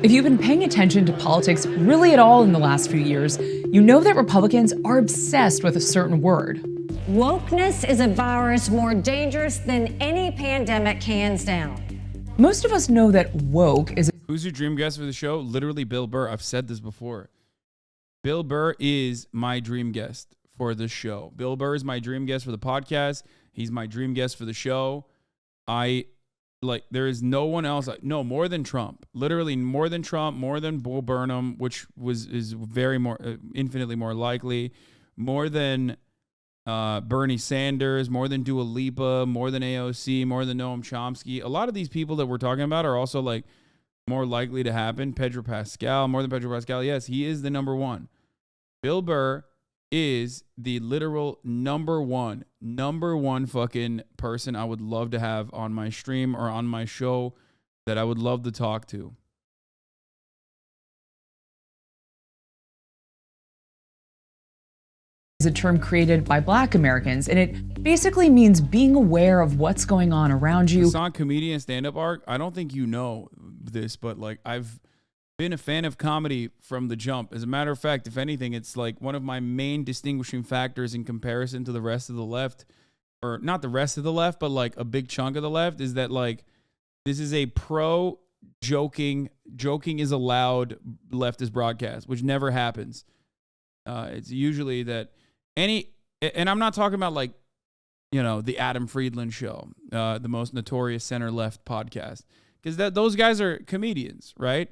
If you've been paying attention to politics really at all in the last few years, you know that Republicans are obsessed with a certain word. Wokeness is a virus more dangerous than any pandemic, hands down. Most of us know that woke is... Who's your dream guest for the show? Literally Bill Burr. I've said this before. Bill Burr is my dream guest for the show. Bill Burr is my dream guest for the podcast. He's my dream guest for the show. There is no one else. No, more than Trump. Literally more than Trump, more than Bull Burnham, which is very more, infinitely more likely. More than Bernie Sanders, more than Dua Lipa, more than AOC, more than Noam Chomsky. A lot of these people that we're talking about are also like more likely to happen. Pedro Pascal, more than Pedro Pascal. Yes, he is the number one. Bill Burr is the literal number one fucking person I would love to have on my stream or on my show that I would love to talk to. Is a term created by Black Americans, and it basically means being aware of what's going on around you. Hasan comedian stand-up arc. I don't think you know this, but like I've been a fan of comedy from the jump. As a matter of fact, if anything, it's like one of my main distinguishing factors in comparison to the rest of the left, or not the rest of the left, but like a big chunk of the left, is that like this is a pro joking is allowed leftist broadcast, which never happens. It's usually that and I'm not talking about like, you know, the Adam Friedland show, the most notorious center left podcast, because those guys are comedians, right?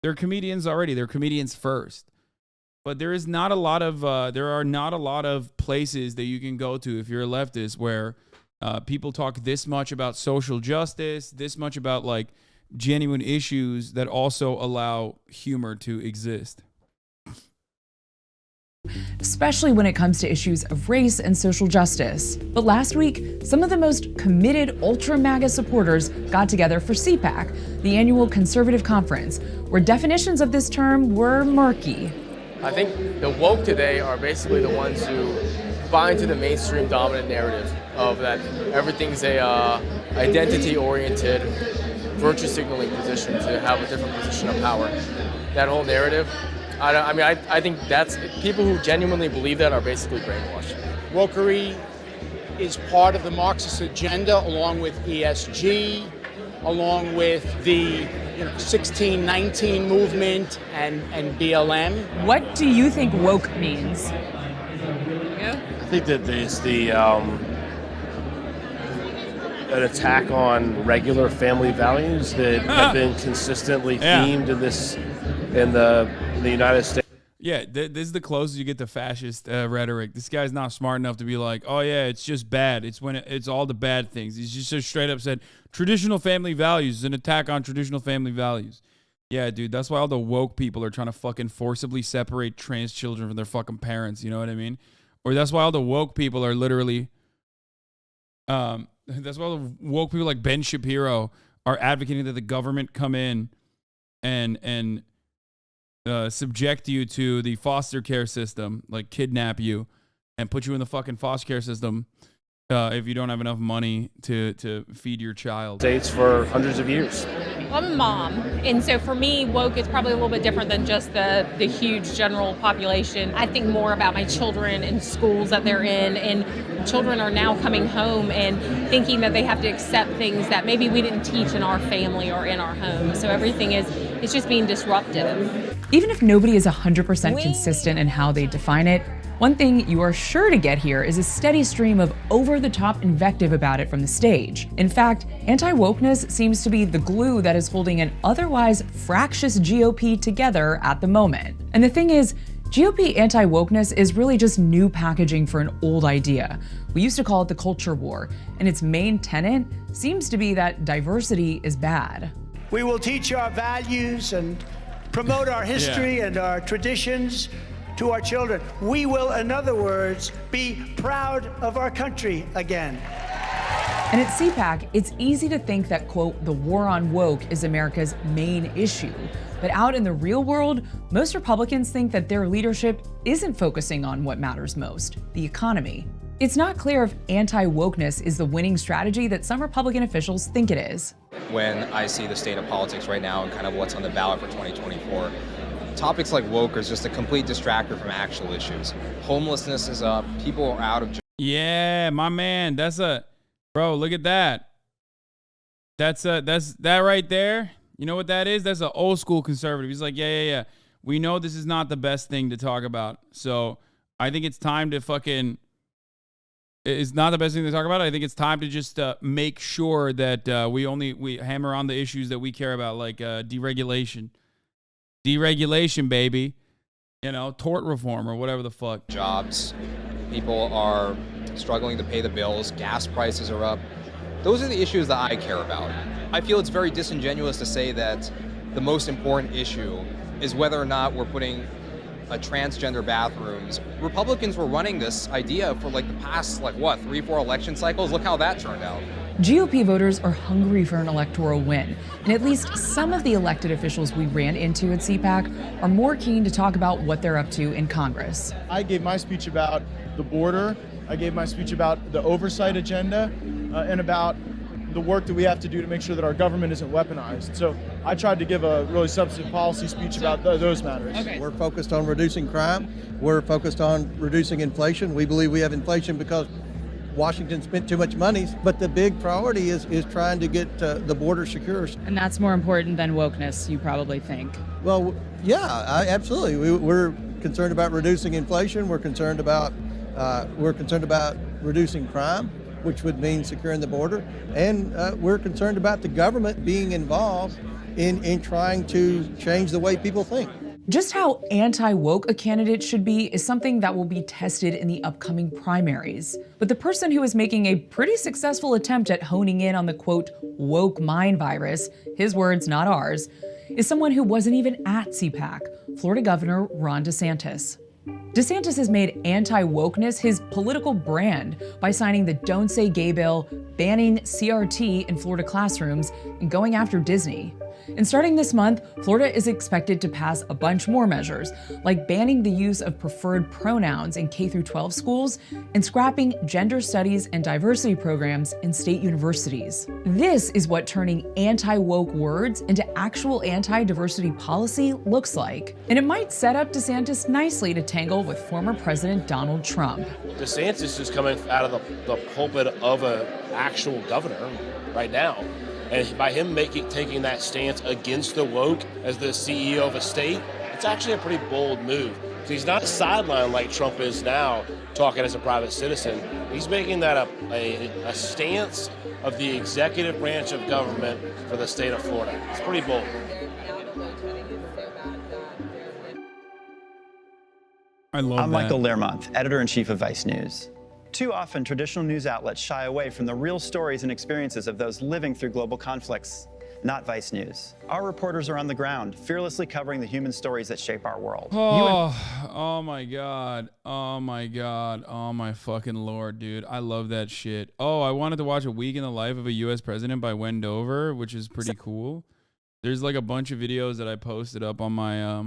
They're comedians already. They're comedians first. But there are not a lot of places that you can go to if you're a leftist where people talk this much about social justice, this much about like genuine issues that also allow humor to exist. Especially when it comes to issues of race and social justice. But last week, some of the most committed ultra-MAGA supporters got together for CPAC, the annual conservative conference, where definitions of this term were murky. I think the woke today are basically the ones who buy into the mainstream dominant narrative of that everything's a identity-oriented, virtue signaling position to have a different position of power. That whole narrative, I think that's people who genuinely believe that are basically brainwashed. Wokery is part of the Marxist agenda, along with ESG, along with the 1619 movement and BLM. What do you think woke means? I think that there's an attack on regular family values that have been consistently themed in the United States. Yeah, this is the closest you get to fascist rhetoric. This guy's not smart enough to be like, oh yeah, it's just bad. It's when it's all the bad things. He's just so straight up said, traditional family values is an attack on traditional family values. Yeah, dude, that's why all the woke people are trying to fucking forcibly separate trans children from their fucking parents. You know what I mean? Or that's why all the woke people are literally, that's why all the woke people like Ben Shapiro are advocating that the government come in and subject you to the foster care system, like kidnap you and put you in the fucking foster care system if you don't have enough money to feed your child. States for hundreds of years. I'm a mom, and so for me, woke is probably a little bit different than just the huge general population. I think more about my children and schools that they're in, and children are now coming home and thinking that they have to accept things that maybe we didn't teach in our family or in our home. So everything is just being disruptive. Even if nobody is 100% consistent in how they define it, one thing you are sure to get here is a steady stream of over-the-top invective about it from the stage. In fact, anti-wokeness seems to be the glue that is holding an otherwise fractious GOP together at the moment. And the thing is, GOP anti-wokeness is really just new packaging for an old idea. We used to call it the culture war, and its main tenet seems to be that diversity is bad. We will teach our values and promote our history and our traditions to our children. We will, in other words, be proud of our country again. And at CPAC, it's easy to think that, quote, the war on woke is America's main issue. But out in the real world, most Republicans think that their leadership isn't focusing on what matters most, the economy. It's not clear if anti-wokeness is the winning strategy that some Republican officials think it is. When I see the state of politics right now and kind of what's on the ballot for 2024, topics like woke is just a complete distractor from actual issues. Homelessness is up, people are out of jobs. Yeah, my man, bro, look at that. That's that right there. You know what that is? That's an old school conservative. He's like, yeah. We know this is not the best thing to talk about. So I think it's time to it's not the best thing to talk about. I think it's time to just make sure that we hammer on the issues that we care about, like deregulation. Deregulation, baby. You know, tort reform or whatever the fuck. Jobs. People are struggling to pay the bills. Gas prices are up. Those are the issues that I care about. I feel it's very disingenuous to say that the most important issue is whether or not we're putting transgender bathrooms. Republicans were running this idea for like the past, 3-4 election cycles. Look how that turned out. GOP voters are hungry for an electoral win, and at least some of the elected officials we ran into at CPAC are more keen to talk about what they're up to in Congress. I gave my speech about the border. I gave my speech about the oversight agenda and about the work that we have to do to make sure that our government isn't weaponized. So I tried to give a really substantive policy speech about those matters. Okay. We're focused on reducing crime. We're focused on reducing inflation. We believe we have inflation because Washington spent too much money, but the big priority is trying to get the border secure. And that's more important than wokeness, you probably think. Well, yeah, absolutely. We're concerned about reducing inflation. We're concerned about reducing crime, which would mean securing the border. And we're concerned about the government being involved in trying to change the way people think. Just how anti-woke a candidate should be is something that will be tested in the upcoming primaries. But the person who is making a pretty successful attempt at honing in on the quote, woke mind virus, his words, not ours, is someone who wasn't even at CPAC, Florida Governor Ron DeSantis. DeSantis has made anti-wokeness his political brand by signing the Don't Say Gay bill, banning CRT in Florida classrooms, and going after Disney. And starting this month, Florida is expected to pass a bunch more measures, like banning the use of preferred pronouns in K-12 schools and scrapping gender studies and diversity programs in state universities. This is what turning anti-woke words into actual anti-diversity policy looks like. And it might set up DeSantis nicely to tangle with former President Donald Trump. DeSantis is coming out of the pulpit of an actual governor right now. And by him taking that stance against the woke as the CEO of a state, it's actually a pretty bold move. So he's not sidelined like Trump is now, talking as a private citizen. He's making that a stance of the executive branch of government for the state of Florida. It's pretty bold. I'm Michael Learmonth, editor-in-chief of Vice News. Too often, traditional news outlets shy away from the real stories and experiences of those living through global conflicts. Not Vice News. Our reporters are on the ground, fearlessly covering the human stories that shape our world. Oh my God. Oh my God. Oh my fucking Lord, dude. I love that shit. Oh, I wanted to watch A Week in the Life of a U.S. President by Wendover, which is pretty cool. There's like a bunch of videos that I posted up on my